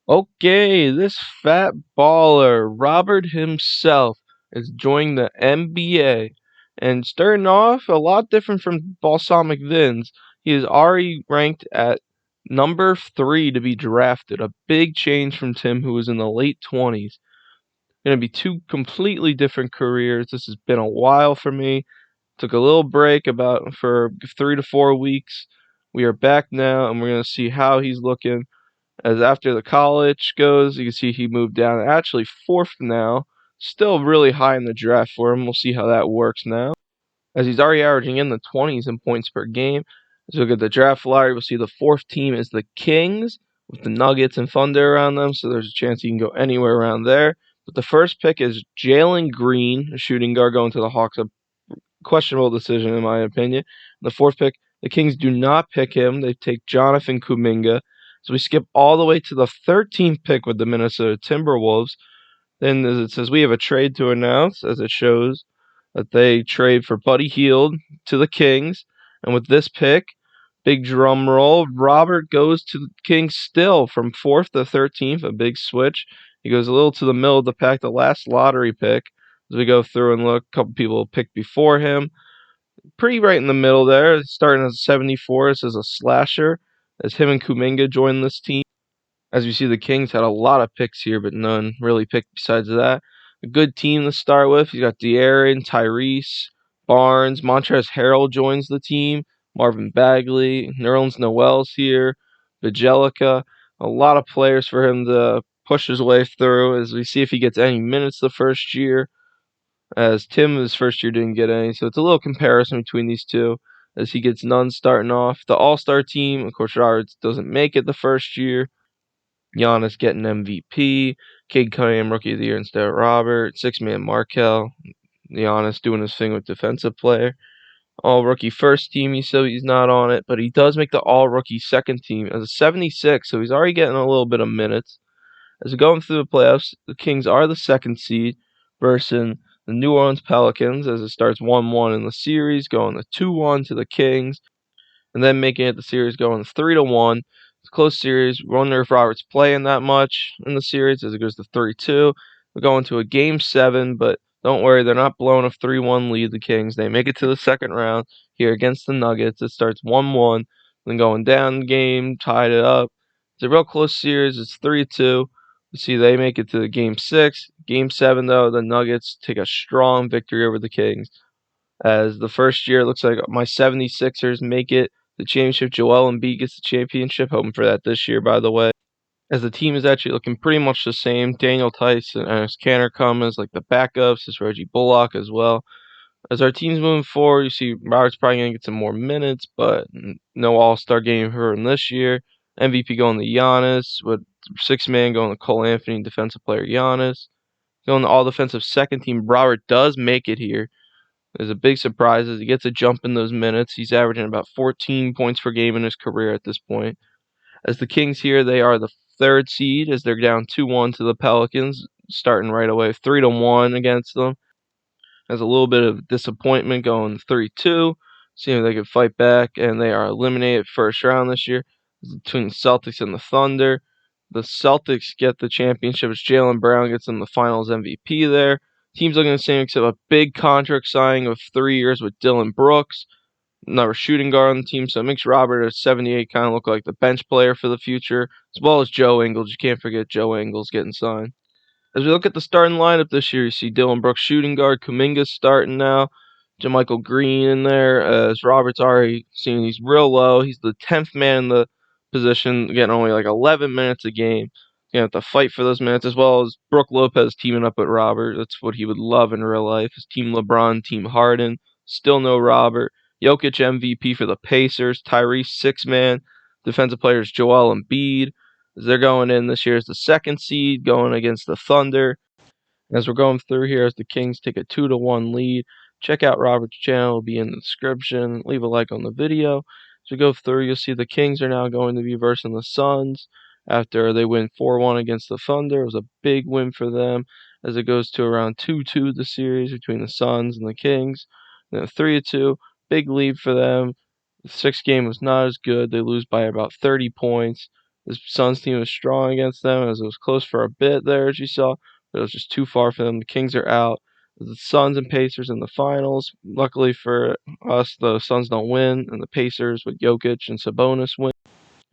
Okay, this fat baller, Robert himself, is joining the NBA. And starting off, a lot different from Balsamic Vins. He is already ranked at number 3 to be drafted. A big change from Tim, who was in the late 20s. Going to be two completely different careers. This has been a while for me. Took a little break about for 3 to 4 weeks. We are back now, and we're going to see how he's looking as after the college goes, you can see he moved down actually fourth now. Still really high in the draft for him. We'll see how that works now. As he's already averaging in the 20s in points per game. As we look at the draft lottery, we'll see the fourth team is the Kings with the Nuggets and Thunder around them, so there's a chance he can go anywhere around there. But the first pick is Jalen Green, a shooting guard going to the Hawks. A questionable decision in my opinion. The fourth pick, the Kings do not pick him. They take Jonathan Kuminga. So we skip all the way to the 13th pick with the Minnesota Timberwolves. Then, as it says, we have a trade to announce, as it shows that they trade for Buddy Hield to the Kings. And with this pick, big drum roll, Robert goes to the Kings still from 4th to 13th, a big switch. He goes a little to the middle of the pack, the last lottery pick. As we go through and look, a couple people picked before him. Pretty right in the middle there, starting at 74. This is a slasher, as him and Kuminga join this team. As you see, the Kings had a lot of picks here, but none really picked besides that. A good team to start with. You got De'Aaron, Tyrese, Barnes, Montrezl Harrell joins the team, Marvin Bagley, Nerlens Noel's here, Bjelica. A lot of players for him to push his way through as we see if he gets any minutes the first year, as Tim his first year didn't get any. So it's a little comparison between these two as he gets none starting off. The All-Star team, of course, Roberts doesn't make it the first year. Giannis getting MVP. Cade Cunningham Rookie of the Year instead of Robert. Six-man Markel. Giannis doing his thing with defensive player. All-Rookie first team, so he's not on it, but he does make the All-Rookie second team as a 76, so he's already getting a little bit of minutes. As we're going through the playoffs, the Kings are the second seed versus the New Orleans Pelicans as it starts 1-1 in the series, going to 2-1 to the Kings, and then making it the series going 3-1. It's a close series. We wonder if Robert's playing that much in the series as it goes to 3-2. We're going to a game 7, but don't worry, they're not blowing a 3-1 lead, the Kings. They make it to the second round here against the Nuggets. It starts 1-1, then going down the game, tied it up. It's a real close series. It's 3-2. You see, they make it to the game 6. Game 7, though, the Nuggets take a strong victory over the Kings. As the first year, it looks like my 76ers make it the championship. Joel Embiid gets the championship. Hoping for that this year, by the way. As the team is actually looking pretty much the same. Daniel Tice and Enes Kanter come as like the backups. There's Reggie Bullock as well. As our team's moving forward, you see Robert's probably going to get some more minutes, but no All-Star game for him this year. MVP going to Giannis, with six-man going to Cole Anthony, defensive player Giannis. Going to all-defensive second team, Robert does make it here. There's a big surprise as he gets a jump in those minutes. He's averaging about 14 points per game in his career at this point. As the Kings here, they are the third seed as they're down 2-1 to the Pelicans, starting right away 3-1 against them. Has a little bit of disappointment going 3-2, seeing if they can fight back, and they are eliminated first round this year between the Celtics and the Thunder. The Celtics get the championship as Jaylen Brown gets them the Finals MVP there. Team's looking the same except a big contract signing of 3 years with Dylan Brooks, another shooting guard on the team, so it makes Robert at 78 kind of look like the bench player for the future, as well as Joe Ingles. You can't forget Joe Ingles getting signed. As we look at the starting lineup this year, you see Dylan Brooks shooting guard, Kuminga's starting now, JaMychal Green in there, as Robert's already seen he's real low. He's the 10th man in the position, getting only like 11 minutes a game. You have to fight for those minutes, as well as Brook Lopez teaming up with Robert. That's what he would love in real life. His team LeBron, team Harden. Still no Robert. Jokic MVP for the Pacers. Tyrese six-man. Defensive players Joel Embiid. As they're going in this year as the second seed, going against the Thunder. As we're going through here, as the Kings take a 2-1 lead. Check out Robert's channel. It'll be in the description. Leave a like on the video. As we go through, you'll see the Kings are now going to be versing the Suns after they win 4-1 against the Thunder. It was a big win for them as it goes to around 2-2 the series between the Suns and the Kings. Then 3-2, big lead for them. The sixth game was not as good. They lose by about 30 points. The Suns team was strong against them as it was close for a bit there, as you saw, but it was just too far for them. The Kings are out. The Suns and Pacers in the finals. Luckily for us, the Suns don't win, and the Pacers with Jokic and Sabonis win.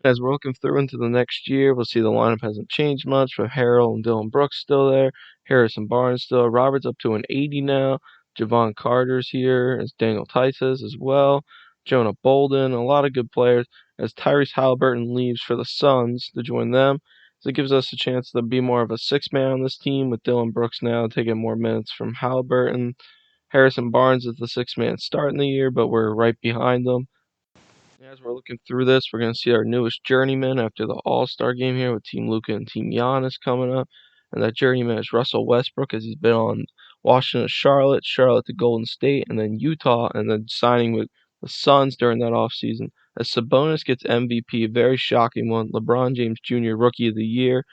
As we're looking through into the next year, we'll see the lineup hasn't changed much, with Harrell and Dylan Brooks still there, Harrison Barnes still, Roberts up to an 80 now, Javon Carter's here, as Daniel Tice says as well, Jonah Bolden, a lot of good players, as Tyrese Halliburton leaves for the Suns to join them. So it gives us a chance to be more of a six-man on this team, with Dylan Brooks now taking more minutes from Halliburton. Harrison Barnes is the six-man starting the year, but we're right behind them. As we're looking through this, we're going to see our newest journeyman after the All-Star game here with Team Luka and Team Giannis coming up. And that journeyman is Russell Westbrook, as he's been on Washington to Charlotte, Charlotte to Golden State, and then Utah, and then signing with the Suns during that offseason. As Sabonis gets MVP, a very shocking one. LeBron James Jr. Rookie of the Year.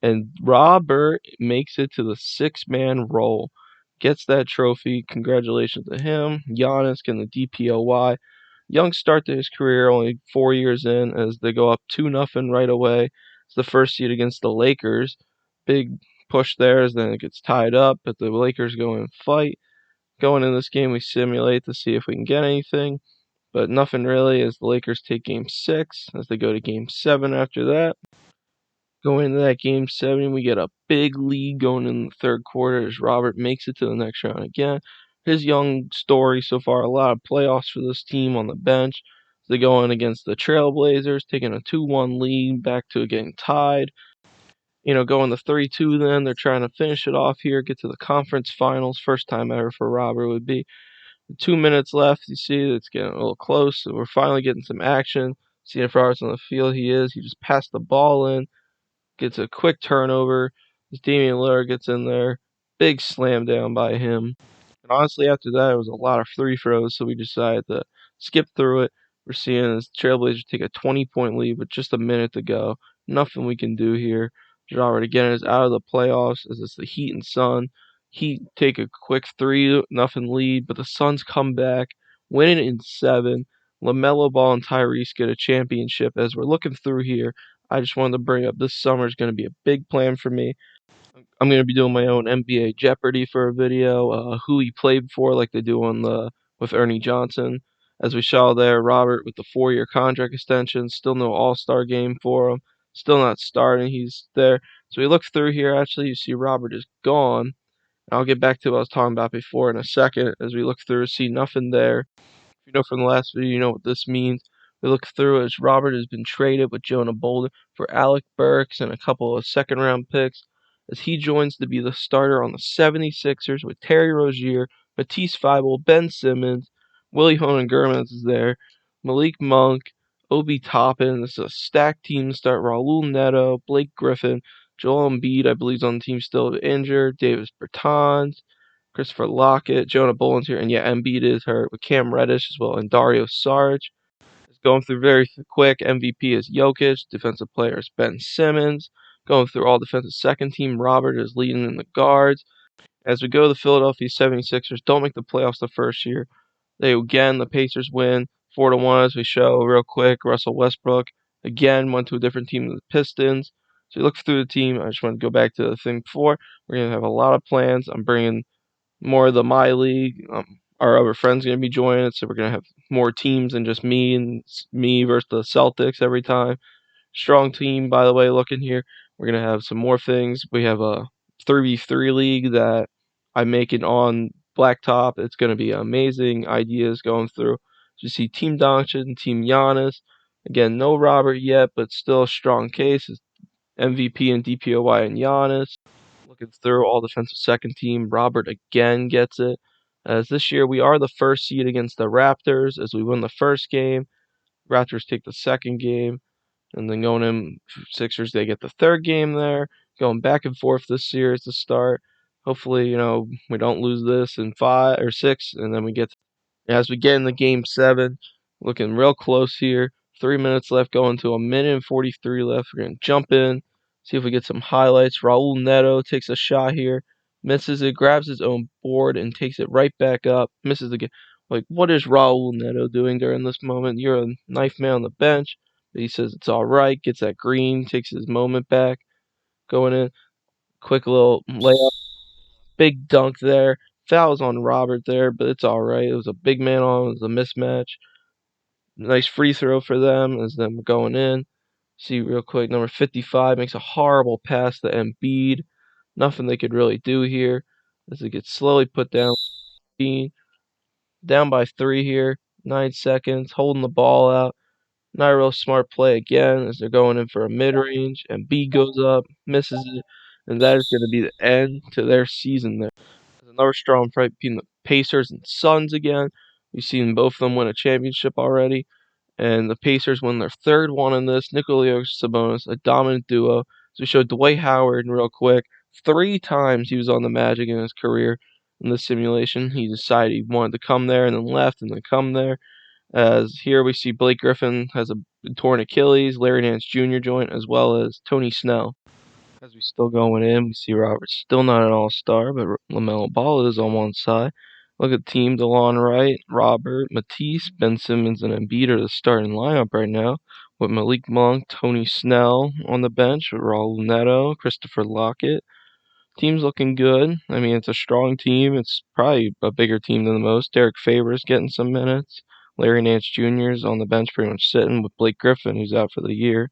And Robert makes it to the six-man role. Gets that trophy. Congratulations to him. Giannis getting the DPOY. Young start to his career, only 4 years in, as they go up 2-0 right away. It's the first seed against the Lakers. Big push there, as then it gets tied up, but the Lakers go and fight. Going in this game, we simulate to see if we can get anything, but nothing really, as the Lakers take Game 6, as they go to Game 7 after that. Going into that Game 7, we get a big lead going in the third quarter as Robert makes it to the next round again. His young story so far, a lot of playoffs for this team on the bench. They go in against the Trailblazers, taking a 2-1 lead, back to getting tied. Going to 3-2 then. They're trying to finish it off here, get to the conference finals. First time ever for Robert would be. 2 minutes left. You see it's getting a little close. So we're finally getting some action. Seeing if Robert's on the field. He is. He just passed the ball in. Gets a quick turnover. As Damian Lillard gets in there. Big slam down by him. And honestly, after that, it was a lot of free throws, so we decided to skip through it. We're seeing this Trailblazers take a 20-point lead with just a minute to go. Nothing we can do here. Robert again is out of the playoffs, as it's the Heat and Sun. Heat take a quick 3-0 lead, but the Suns come back, win it in 7. LaMelo Ball and Tyrese get a championship. As we're looking through here, I just wanted to bring up this summer is going to be a big plan for me. I'm going to be doing my own NBA Jeopardy for a video, who he played for, like they do with Ernie Johnson. As we saw there, Robert with the 4-year contract extension, still no All-Star game for him, still not starting. He's there. So we look through here. Actually, you see Robert is gone. I'll get back to what I was talking about before in a second. As we look through, see nothing there. If you know from the last video, you know what this means. We look through as Robert has been traded with Jonah Bolden for Alec Burks and a couple of second-round picks, as he joins to be the starter on the 76ers with Terry Rozier, Matisse Thybulle, Ben Simmons, Willie Honan-Gurman is there, Malik Monk, Obi Toppin. This is a stacked team to start. Raul Neto, Blake Griffin, Joel Embiid, I believe, is on the team still injured, Davis Bertans, Christopher Lockett, Jonah Bolden's here, and yeah, Embiid is hurt with Cam Reddish as well, and Dario Saric. It's going through very quick. MVP is Jokic. Defensive player is Ben Simmons. Going through all defensive second team, Robert is leading in the guards. As we go to the Philadelphia 76ers, don't make the playoffs the first year. The Pacers win 4-1 as we show real quick. Russell Westbrook again went to a different team than the Pistons. So you look through the team. I just want to go back to the thing before. We're going to have a lot of plans. I'm bringing more of the My League. Our other friends going to be joining it, so we're going to have more teams than just me versus the Celtics every time. Strong team, by the way, looking here. We're going to have some more things. We have a 3v3 league that I'm making on Blacktop. It's going to be amazing ideas going through. You see Team Doncic and Team Giannis. Again, no Robert yet, but still a strong case. It's MVP and DPOY and Giannis. Looking through all defensive second team, Robert again gets it. As this year we are the first seed against the Raptors, as we win the first game. Raptors take the second game, and then going in Sixers, they get the third game there. Going back and forth this series to start. Hopefully, we don't lose this in 5 or 6, and then as we get in the Game 7, looking real close here. 3 minutes left, going to a minute and 43 left. We're going to jump in, see if we get some highlights. Raul Neto takes a shot here, misses it, grabs his own board, and takes it right back up. Misses again. Like, what is Raul Neto doing during this moment? You're a knife man on the bench. but he says it's all right. Gets that green, takes his moment back, going in, quick little layup, big dunk there. Fouls on Robert there, but it's all right. It was a big man on. It was a mismatch. Nice free throw for them as them going in. See real quick, number 55 makes a horrible pass to Embiid. Nothing they could really do here as it gets slowly put down. Down by 3 here, 9 seconds, holding the ball out. Not a real smart play again as they're going in for a mid-range, and B goes up, misses it, and that is going to be the end to their season there. There's another strong fight between the Pacers and Suns again. We've seen both of them win a championship already, and the Pacers win their third one in this. Nikola Sabonis, a dominant duo. So we showed Dwight Howard real quick. 3 times he was on the Magic in his career in this simulation. He decided he wanted to come there and then left and then come there. As here we see Blake Griffin has a torn Achilles, Larry Nance Jr. joint, as well as Tony Snell. As we still going in, we see Robert's still not an all-star, but LaMelo Ball is on one side. Look at Team DeLon Wright, Robert, Matisse, Ben Simmons, and Embiid are the starting lineup right now, with Malik Monk, Tony Snell on the bench, with Raul Neto, Christopher Lockett. Team's looking good. I mean, it's a strong team. It's probably a bigger team than the most. Derek Favors getting some minutes. Larry Nance Jr. is on the bench pretty much sitting with Blake Griffin, who's out for the year.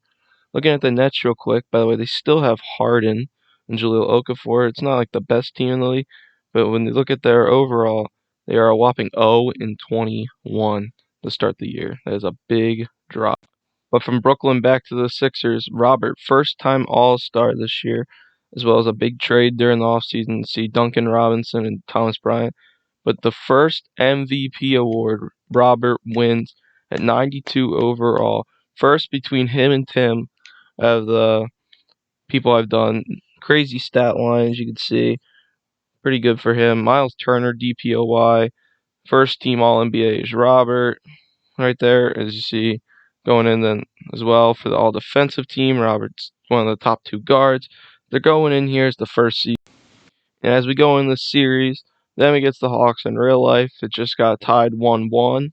Looking at the Nets real quick, by the way, they still have Harden and Jahlil Okafor. It's not like the best team in the league, but when they look at their overall, they are a whopping 0-21 to start the year. That is a big drop. But from Brooklyn back to the Sixers, Robert, first time All-Star this year, as well as a big trade during the offseason to see Duncan Robinson and Thomas Bryant. But the first MVP award Robert wins at 92 overall. First between him and Tim of the people I've done. Crazy stat lines, you can see. Pretty good for him. Miles Turner, DPOY. First team All NBA is Robert. Right there, as you see, going in then as well for the all defensive team. Robert's one of the top 2 guards. They're going in here as the first seed. And as we go in this series, then we get the Hawks in real life. It just got tied 1-1.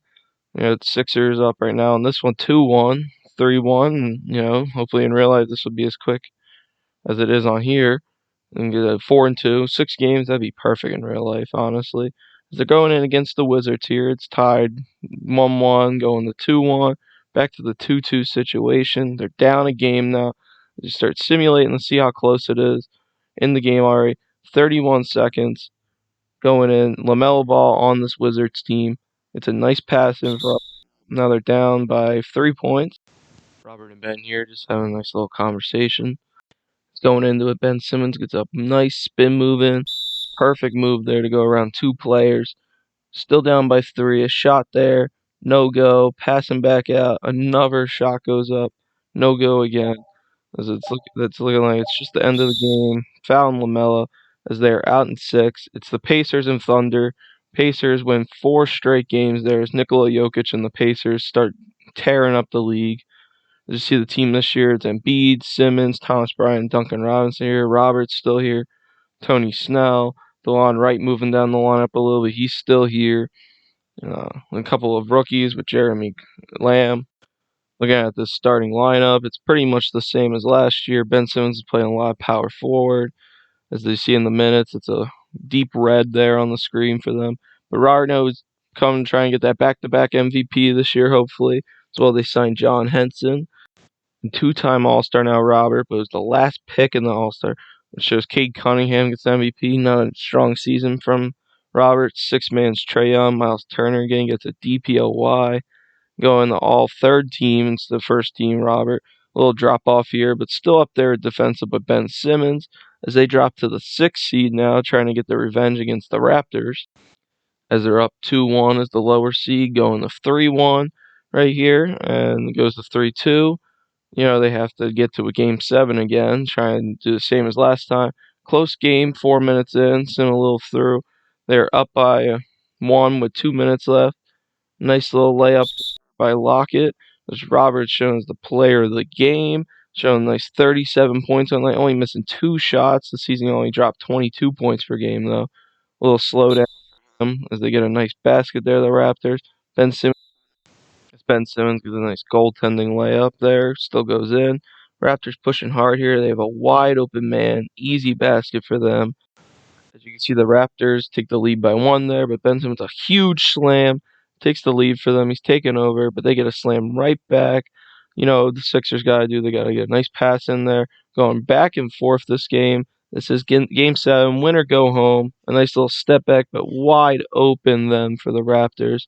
It's Sixers up right now, and this one 2-1, 3-1. And, hopefully in real life this would be as quick as it is on here. And get a 4-2, 6 games. That'd be perfect in real life, honestly. As they're going in against the Wizards here, it's tied 1-1, going to 2-1, back to the 2-2 situation. They're down a game now. They start simulating to see how close it is in the game already. 31 seconds going in. LaMelo Ball on this Wizards team. It's a nice pass in for. Now they're down by 3 points. Robert and Ben here just having a nice little conversation. Going into it, Ben Simmons gets a nice spin move in. Perfect move there to go around 2 players. Still down by 3. A shot there. No go. Passing back out. Another shot goes up. No go again. As it's looking like it's just the end of the game. Foul on LaMelo as they're out in 6. It's the Pacers and Thunder. Pacers win 4 straight games there as Nikola Jokic and the Pacers start tearing up the league. As you see the team this year, it's Embiid, Simmons, Thomas Bryant, Duncan Robinson here. Robert's still here. Tony Snell. DeLon Wright moving down the lineup a little bit. He's still here. A couple of rookies with Jeremy Lamb. Looking at this starting lineup, it's pretty much the same as last year. Ben Simmons is playing a lot of power forward. As they see in the minutes, it's a deep red there on the screen for them. But Robert knows come try and get that back-to-back MVP this year, hopefully. As well, they signed John Henson. 2-time All-Star now, Robert, but it was the last pick in the All-Star, which shows Cade Cunningham gets MVP. Not a strong season from Robert. 6-man's Trae Young, Miles Turner again gets a DPOY. Going the all-third team instead of first team, Robert. A little drop-off here, but still up there at defensive with Ben Simmons as they drop to the 6th seed now, trying to get their revenge against the Raptors. As they're up 2-1 as the lower seed, going to 3-1 right here, and it goes to 3-2. They have to get to a Game 7 again, try and do the same as last time. Close game, 4 minutes in, send a little through. They're up by 1 with 2 minutes left. Nice little layup by Lockett, as Robert's shown as the player of the game. Showing nice 37 points on night, only missing 2 shots. The season only dropped 22 points per game, though. A little slow down as they get a nice basket there, the Raptors. Ben Simmons Ben Simmons gives a nice goaltending layup there, still goes in. Raptors pushing hard here. They have a wide open man, easy basket for them. As you can see, the Raptors take the lead by one there, but Ben Simmons a huge slam, takes the lead for them. He's taken over, but they get a slam right back. The Sixers got to do, they got to get a nice pass in there, going back and forth this game. This is game 7, win or go home. A nice little step back, but wide open then for the Raptors.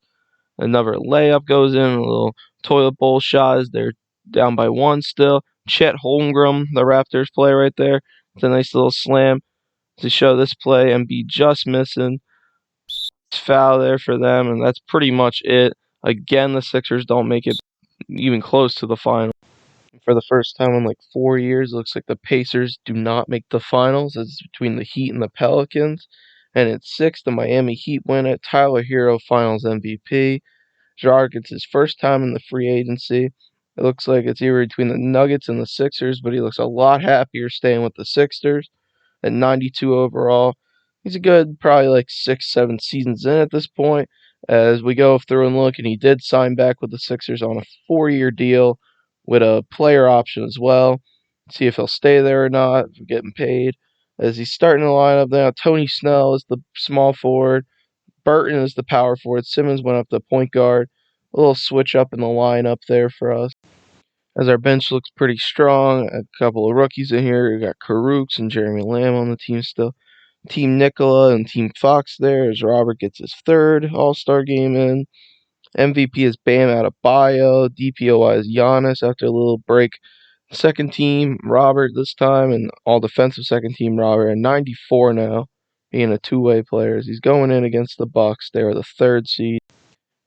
Another layup goes in, a little toilet bowl shot as they're down by one still. Chet Holmgren, the Raptors player right there. It's a nice little slam to show this play and be just missing. Foul there for them, and that's pretty much it. Again, the Sixers don't make it even close to the final. For the first time in like 4 years, it looks like the Pacers do not make the finals. It's between the Heat and the Pelicans. And at 6, the Miami Heat win it. Tyler Hero Finals MVP. Jar gets his first time in the free agency. It looks like it's either between the Nuggets and the Sixers, but he looks a lot happier staying with the Sixers at 92 overall. He's a good, probably like 6, 7 seasons in at this point. As we go through and look, and he did sign back with the Sixers on a 4-year deal with a player option as well. See if he'll stay there or not, if getting paid. As he's starting the lineup now, Tony Snell is the small forward. Burton is the power forward. Simmons went up to point guard. A little switch up in the lineup there for us. As our bench looks pretty strong, a couple of rookies in here. We got Karooks and Jeremy Lamb on the team still. Team Nicola and Team Fox there as Robert gets his third All-Star game in. MVP is Bam Adebayo. DPOY is Giannis after a little break. Second team, Robert this time, and all defensive second team, Robert, at 94 now, being a two-way player. He's going in against the Bucks. They are the 3rd seed.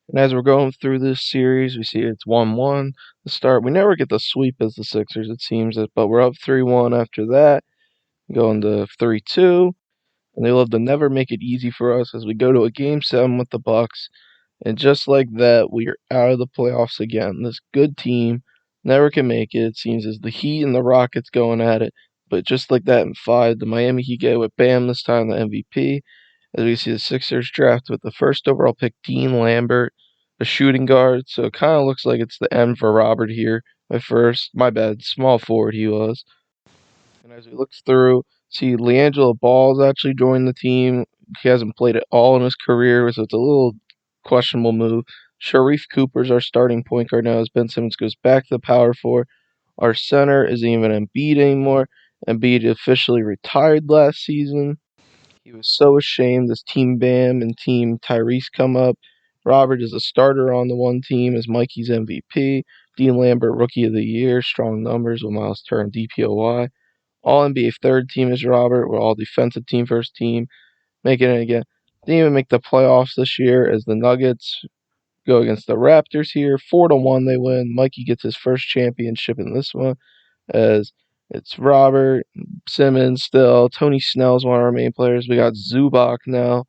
And as we're going through this series, we see it's 1-1 to start. We never get the sweep as the Sixers, it seems, but we're up 3-1 after that. Going to 3-2. And they love to never make it easy for us as we go to a game 7 with the Bucks. And just like that, we are out of the playoffs again. This good team never can make it. It seems as the Heat and the Rockets going at it. But just like that in 5, the Miami Heat get with Bam this time, the MVP. As we see the Sixers draft with the first overall pick, Dean Lambert, a shooting guard. So it kind of looks like it's the end for Robert here. My bad, small forward he was. And as we look through, see LiAngelo Ball's actually joined the team. He hasn't played at all in his career, so it's a little questionable move. Sharif Cooper's our starting point guard now as Ben Simmons goes back to the power forward. Our center isn't even Embiid anymore. Embiid officially retired last season. He was so ashamed as Team Bam and Team Tyrese come up. Robert is a starter on the one team as Mikey's MVP. Dean Lambert, Rookie of the Year, strong numbers with Miles Turner, DPOY. All NBA 3rd team is Robert. We're all defensive team, 1st team. Making it again. Didn't even make the playoffs this year as the Nuggets go against the Raptors here. 4-1 they win. Mikey gets his first championship in this one as it's Robert, Simmons still. Tony Snell's one of our main players. We got Zubac now.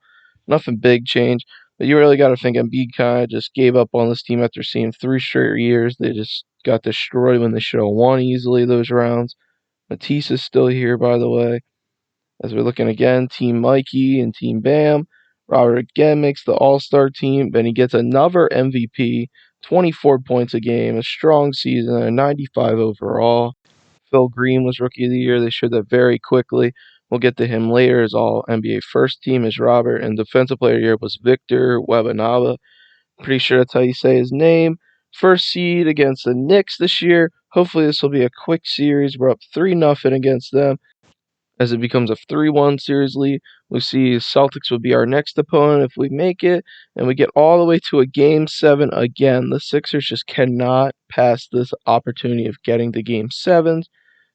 Nothing big change. But you really got to think Embiid kind of just gave up on this team after seeing 3 straight years. They just got destroyed when they should have won easily those rounds. Matisse is still here, by the way. As we're looking again, Team Mikey and Team Bam. Robert again makes the All-Star team. Then he gets another MVP, 24 points a game, a strong season, a 95 overall. Phil Green was Rookie of the Year. They showed that very quickly. We'll get to him later as all NBA 1st team is Robert. And Defensive Player of the Year was Victor Wembanyama. Pretty sure that's how you say his name. 1st seed against the Knicks this year. Hopefully this will be a quick series. We're up 3-0 against them. As it becomes a 3-1 series lead, we see Celtics would be our next opponent if we make it, and we get all the way to a Game 7 again. The Sixers just cannot pass this opportunity of getting to Game 7s,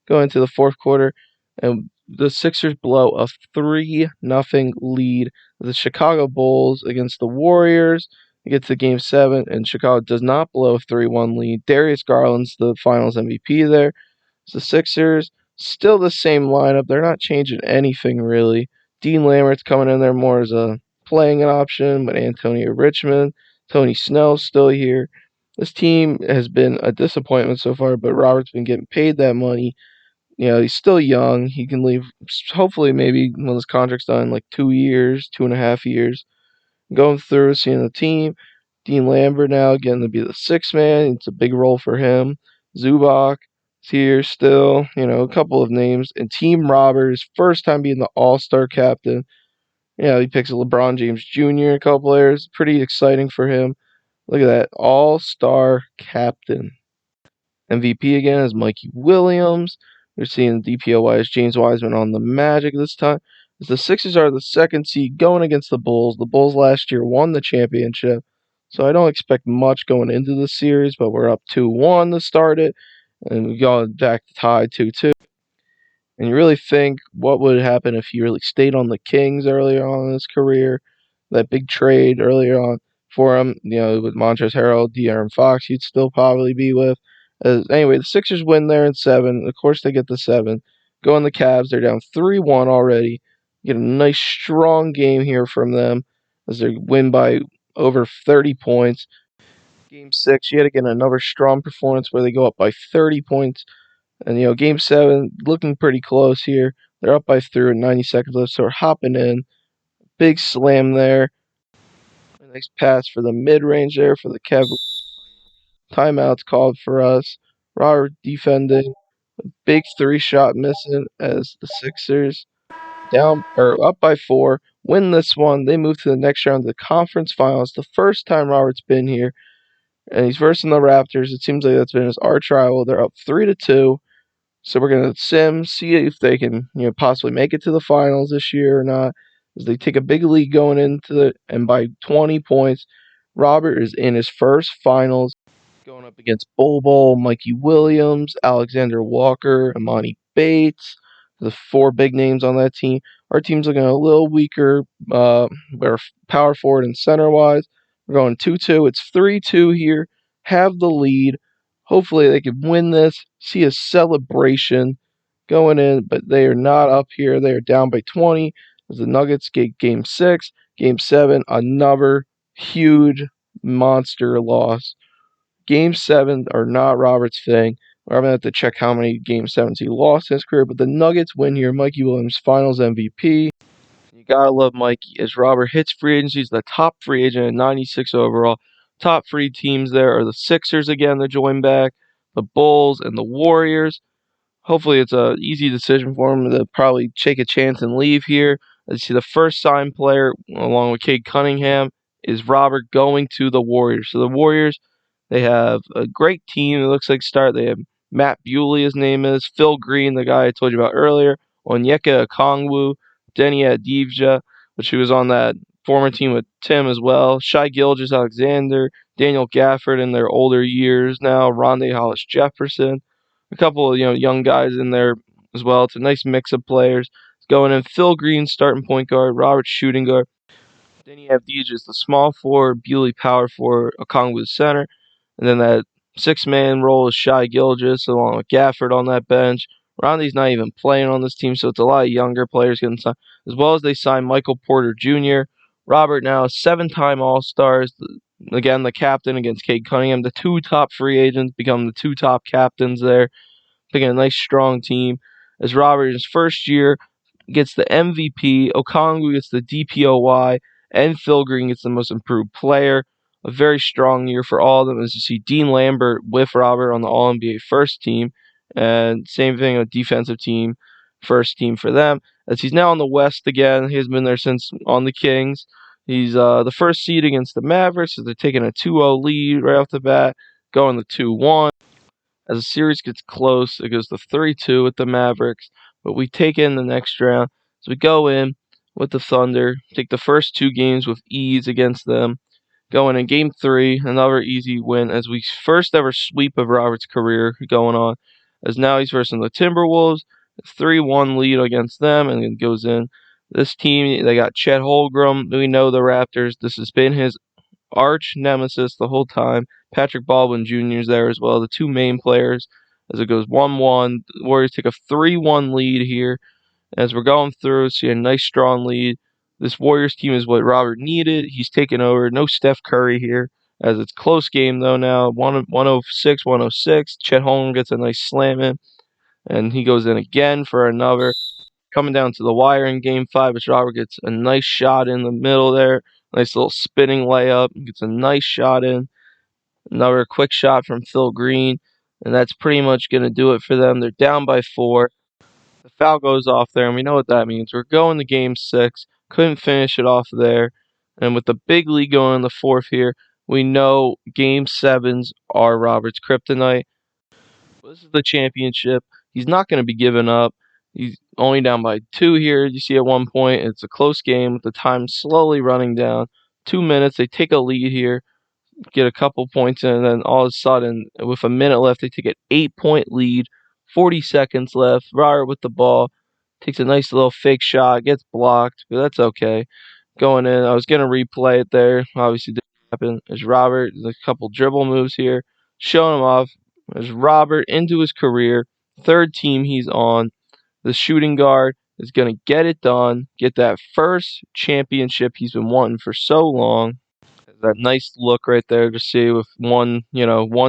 going to the 4th quarter, and the Sixers blow a 3-0 lead. The Chicago Bulls against the Warriors. It gets to Game 7, and Chicago does not blow a 3-1 lead. Darius Garland's the Finals MVP there. So the Sixers, still the same lineup. They're not changing anything, really. Dean Lambert's coming in there more as a playing an option, but Antonio Richmond, Tony Snell's still here. This team has been a disappointment so far, but Robert's been getting paid that money. He's still young. He can leave, hopefully, maybe when his contract's done in like 2 years, 2.5 years. Going through, seeing the team. Dean Lambert now getting to be the sixth man. It's a big role for him. Zubac is here still. A couple of names. And Team Roberts, first time being the All-Star captain. He picks LeBron James Jr. a couple players. Pretty exciting for him. Look at that. All-Star captain. MVP again is Mikey Williams. We're seeing DPOY as James Wiseman on the Magic this time. As the Sixers are the second seed going against the Bulls. The Bulls last year won the championship. So I don't expect much going into the series, but we're up 2-1 to start it. And we go back to tie 2-2. And you really think what would happen if he really stayed on the Kings earlier on in his career? That big trade earlier on for him, with Montrezl Harrell, De'Aaron Fox, he'd still probably be with. Anyway, the Sixers win there in 7. Of course, they get the 7. Go on the Cavs. They're down 3-1 already. Get a nice, strong game here from them as they win by over 30 points. Game 6, yet again, another strong performance where they go up by 30 points. And, Game 7, looking pretty close here. They're up by 3 with 90 seconds left, so we're hopping in. Big slam there. A nice pass for the mid-range there for the Cavs. Timeouts called for us. Robert defending. Big 3-shot missing as the Sixers up by 4. Win this one. They move to the next round of the conference finals. The first time Robert's been here. And he's versing the Raptors. It seems like that's been his arch rival. They're up 3-2. So we're going to see if they can, possibly make it to the finals this year or not. As they take a big lead going into it, and by 20 points, Robert is in his first finals, going up against Bol, Mikey Williams, Alexander Walker, Amani Bates, the 4 big names on that team. Our team's looking a little weaker. We're power forward and center wise. We're going 2-2. It's 3-2 here. Have the lead. Hopefully they can win this, see a celebration going in, but they are not up here. They are down by 20 as the Nuggets get Game 6. Game 7, another huge monster loss. Game 7 are not Robert's thing. I'm going to have to check how many Game 7s he lost in his career, but the Nuggets win here. Mikey Williams, Finals MVP. You gotta love Mikey as Robert hits free agency. He's the top free agent at 96 overall. Top 3 teams there are the Sixers again to join back, the Bulls, and the Warriors. Hopefully it's an easy decision for him to probably take a chance and leave here. As you see, the first signed player, along with Cade Cunningham, is Robert going to the Warriors. So the Warriors, they have a great team. It looks like they have Matt Bewley, his name is, Phil Green, the guy I told you about earlier, Onyeka Okongwu, Denny Adivja, which he was on that former team with Tim as well, Shai Gilgeous-Alexander, Daniel Gafford in their older years now, Rondae Hollis-Jefferson, a couple of young guys in there as well. It's a nice mix of players. Going in Phil Green, starting point guard, Robert shooting guard. Then you have DJs, the small forward, Bewley power forward, Okongwu center, and then that 6-man role is Shai Gilgeous along with Gafford on that bench. Rondae's not even playing on this team, so it's a lot of younger players getting signed, as well as they signed Michael Porter Jr. Robert now 7-time All-Stars. Again, the captain against Cade Cunningham. The 2 top free agents become the 2 top captains there. Picking a nice, strong team. As Robert, in his first year, gets the MVP. Okongwu gets the DPOY. And Phil Green gets the most improved player. A very strong year for all of them. As you see, Dean Lambert with Robert on the All-NBA first team. And same thing with defensive team, first team for them. As he's now on the West again. He has been there since on the Kings. He's the first seed against the Mavericks. So they're taking a 2-0 lead right off the bat. Going to 2-1. As the series gets close, it goes to 3-2 with the Mavericks. But we take in the next round. So we go in with the Thunder. Take the first 2 games with ease against them. Going in Game 3, another easy win as we first ever sweep of Robert's career going on. As now he's versing the Timberwolves. 3-1 lead against them and it goes in. This team, they got Chet Holmgren. We know the Raptors. This has been his arch nemesis the whole time. Patrick Baldwin Jr. is there as well. The 2 main players as it goes 1-1. The Warriors take a 3-1 lead here. As we're going through, see a nice strong lead. This Warriors team is what Robert needed. He's taken over. No Steph Curry here. As it's close game though now. 106-106. Chet Holmgren gets a nice slam in. And he goes in again for another. Coming down to the wire in Game 5, as Robert gets a nice shot in the middle there. Nice little spinning layup. Gets a nice shot in. Another quick shot from Phil Green. And that's pretty much going to do it for them. They're down by 4. The foul goes off there, and we know what that means. We're going to game 6. Couldn't finish it off there. And with the big lead going in the 4th here, we know game 7s are Robert's kryptonite. This is the championship. He's not going to be giving up. He's only down by 2 here. You see at one point, it's a close game with the time slowly running down. 2 minutes, they take a lead here, get a couple points in, and then all of a sudden, with a minute left, they take an 8-point lead. 40 seconds left. Robert with the ball. Takes a nice little fake shot. Gets blocked, but that's okay. Going in, I was going to replay it there. Obviously, didn't happen. There's Robert. There's a couple dribble moves here. Showing him off. There's Robert into his career. 3rd team he's on. The shooting guard is going to get it done. Get that first championship he's been wanting for so long. That nice look right there to see with one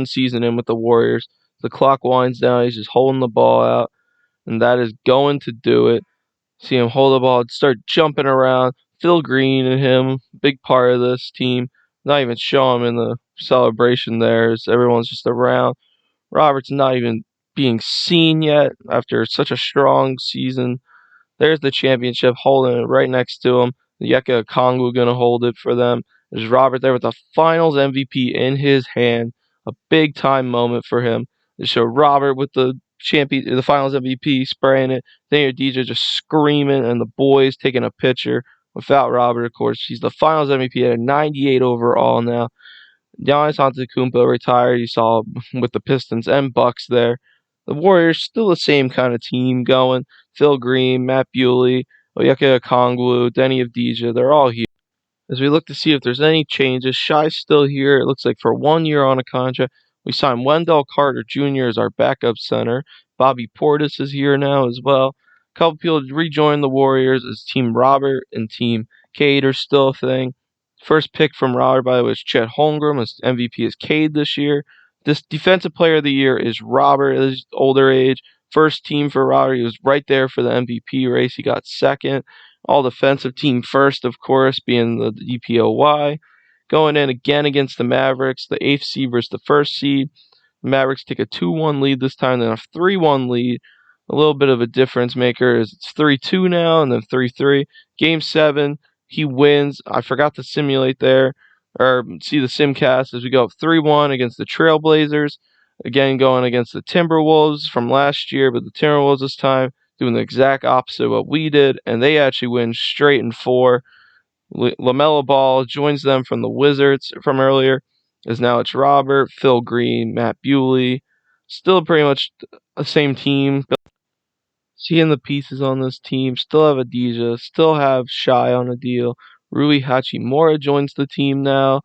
season in with the Warriors. The clock winds down. He's just holding the ball out. And that is going to do it. See him hold the ball and start jumping around. Phil Green and him, big part of this team. Not even show him in the celebration there as everyone's just around. Robert's not even being seen yet after such a strong season. There's the championship holding it right next to him. Yeka Okongwu going to hold it for them. There's Robert there with the Finals MVP in his hand. A big time moment for him. To show Robert with the Finals MVP spraying it. Then your DJ just screaming, and the boys taking a picture without Robert. Of course, he's the Finals MVP at a 98 overall now. Giannis Antetokounmpo retired. You saw with the Pistons and Bucks there. The Warriors still the same kind of team going. Phil Green, Matt Bewley, Onyeka Okongwu, Denny Avdija, they're all here. As we look to see if there's any changes, Shai's still here. It looks like for 1 year on a contract. We signed Wendell Carter Jr. as our backup center. Bobby Portis is here now as well. A couple people rejoined the Warriors as Team Robert and Team Cade are still a thing. First pick from Robert, by the way, was Chet Holmgren. His MVP is Cade this year. This Defensive Player of the Year is Robert at his older age. First team for Robert. He was right there for the MVP race. He got second. All defensive team first, of course, being the DPOY. Going in again against the Mavericks, the 8th seed versus the 1st seed. The Mavericks take a 2-1 lead this time, then a 3-1 lead. A little bit of a difference maker is it's 3-2 now and then 3-3. Game 7, he wins. I forgot to simulate there, or see the simcast as we go up 3-1 against the Trailblazers. Again, going against the Timberwolves from last year, but the Timberwolves this time doing the exact opposite of what we did, and they actually win straight in 4. LaMelo Ball joins them from the Wizards from earlier, as now it's Robert, Phil Green, Matt Bewley. Still pretty much the same team. Seeing the pieces on this team, still have Adija, still have Shai on a deal. Rui Hachimura joins the team now,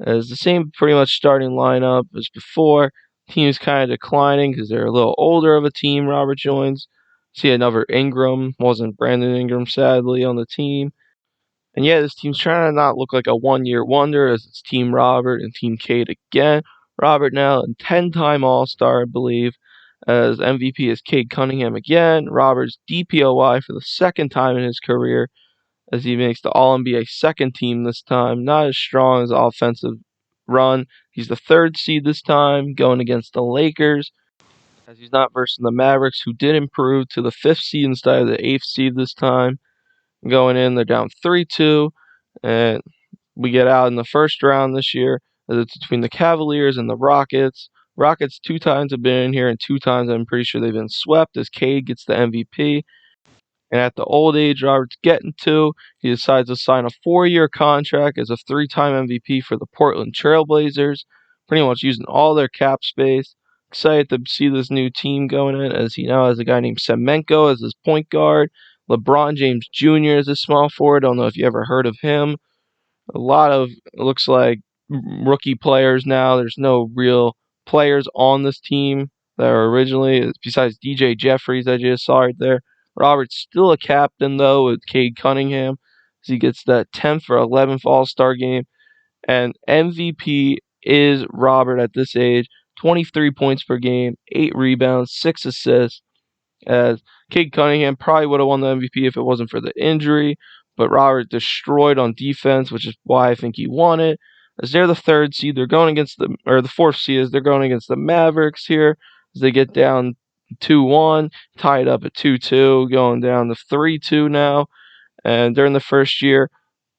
as the same pretty much starting lineup as before. Team's kind of declining because they're a little older of a team. Robert joins. See another Ingram, wasn't Brandon Ingram sadly on the team. And yeah, this team's trying to not look like a 1-year wonder as it's Team Robert and Team Cade again. Robert now a 10-time All-Star, I believe, as MVP is Cade Cunningham again. Robert's DPOY for the 2nd time in his career as he makes the All-NBA 2nd team this time. Not as strong as offensive run. He's the 3rd seed this time, going against the Lakers, as he's not versus the Mavericks, who did improve to the 5th seed instead of the 8th seed this time. Going in, they're down 3-2, and we get out in the first round this year. As it's between the Cavaliers and the Rockets. Rockets 2 times have been in here, and 2 times I'm pretty sure they've been swept as Cade gets the MVP. And at the old age Robert's getting to, he decides to sign a 4-year contract as a 3-time MVP for the Portland Trailblazers, pretty much using all their cap space. Excited to see this new team going in, as he now has a guy named Semenko as his point guard. LeBron James Jr. is a small forward. I don't know if you ever heard of him. A lot of, it looks like, rookie players now. There's no real players on this team that are originally, besides DJ Jeffries I just saw right there. Robert's still a captain, though, with Cade Cunningham, as he gets that 10th or 11th All-Star game. And MVP is Robert at this age. 23 points per game, 8 rebounds, 6 assists. As Cade Cunningham probably would have won the MVP if it wasn't for the injury, but Robert destroyed on defense, which is why I think he won it. As they're the third seed, they're going against the fourth seed, as they're going against the Mavericks here, as they get down 2-1, tied up at 2-2, going down to 3-2 now. And during the first year,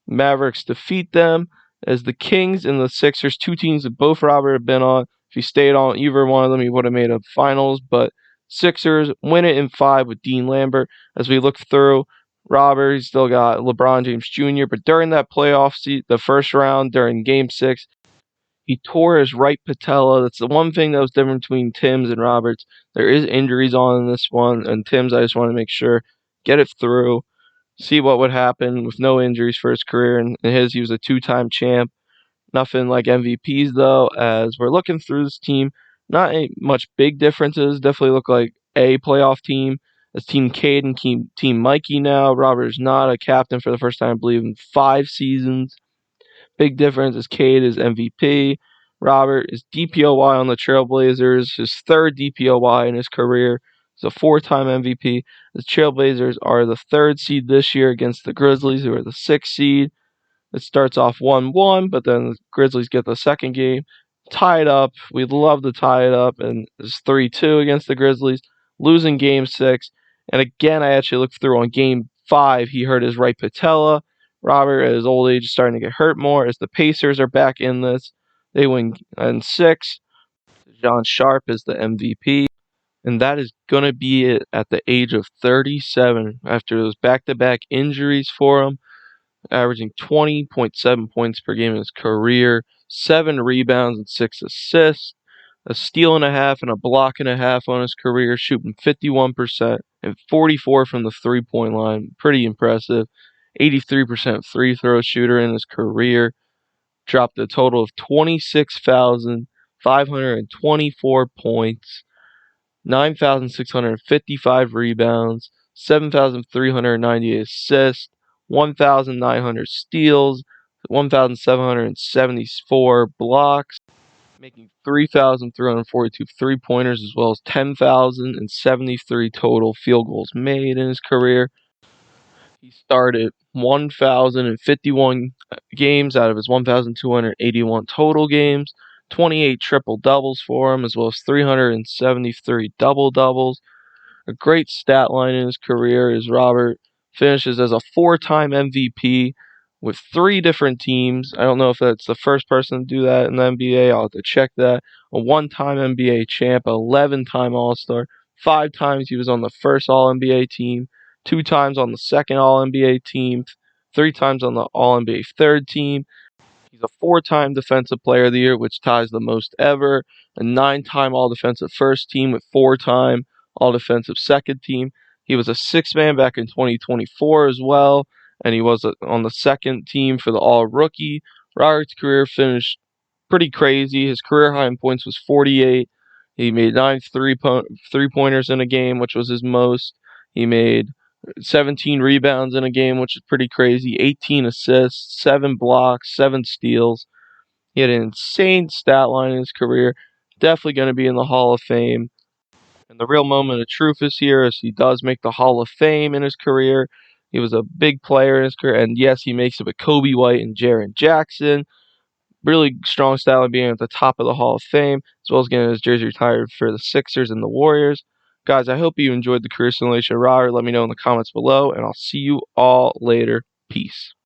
Mavericks defeat them, as the Kings and the Sixers, two teams that both Robert have been on. If he stayed on either one of them, he would have made a finals. But Sixers win it in 5 with Dean Lambert. As we look through, Robert, he's still got LeBron James Jr. But during that playoff the first round, during Game 6, he tore his right patella. That's the one thing that was different between Tim's and Roberts. There is injuries on this one, and Tim's, I just want to make sure, get it through, see what would happen with no injuries for his career. And his, he was a 2-time champ. Nothing like MVPs, though, as we're looking through this team. Not much big differences. Definitely look like a playoff team. As Team Cade and Team Mikey now. Robert is not a captain for the first time, I believe, in 5 seasons. Big difference is Cade is MVP. Robert is DPOY on the Trailblazers, his third DPOY in his career. He's a 4-time MVP. The Trailblazers are the 3rd seed this year against the Grizzlies, who are the 6th seed. It starts off 1-1, but then the Grizzlies get the second game tied up. We'd love to tie it up, and it's 3-2 against the Grizzlies, losing Game 6. And again, I actually looked through on Game 5. He hurt his right patella. Robert, at his old age, is starting to get hurt more, as the Pacers are back in this. They win in 6. John Sharp is the MVP. And that is going to be it at the age of 37 after those back-to-back injuries for him, averaging 20.7 points per game in his career, 7 rebounds and 6 assists, a steal and a half and a block and a half on his career, shooting 51% and 44 from the three-point line. Pretty impressive. 83% free throw shooter in his career. Dropped a total of 26,524 points, 9,655 rebounds, 7,398 assists, 1,900 steals, 1,774 blocks, making 3,342 three-pointers, as well as 10,073 total field goals made in his career. He started 1,051 games out of his 1,281 total games, 28 triple-doubles for him, as well as 373 double-doubles. A great stat line in his career is Robert finishes as a 4-time MVP with 3 different teams. I don't know if that's the first person to do that in the NBA. I'll have to check that. A 1-time NBA champ, 11-time All-Star. 5 times he was on the first All-NBA team. 2 times on the second All-NBA team. 3 times on the All-NBA third team. He's a 4-time Defensive Player of the Year, which ties the most ever. A 9-time All-Defensive First Team with 4-time All-Defensive Second Team. He was a 6-man back in 2024 as well, and he was on the second team for the All-Rookie. Robert's career finished pretty crazy. His career high in points was 48. He made 9 three-pointers in a game, which was his most. He made 17 rebounds in a game, which is pretty crazy. 18 assists, 7 blocks, 7 steals. He had an insane stat line in his career. Definitely going to be in the Hall of Fame. And the real moment of truth is here, as he does make the Hall of Fame in his career. He was a big player in his career, and yes, he makes it with Kobe White and Jaren Jackson. Really strong style of being at the top of the Hall of Fame, as well as getting his jersey retired for the Sixers and the Warriors. Guys, I hope you enjoyed the career simulation. Robert, let me know in the comments below, and I'll see you all later. Peace.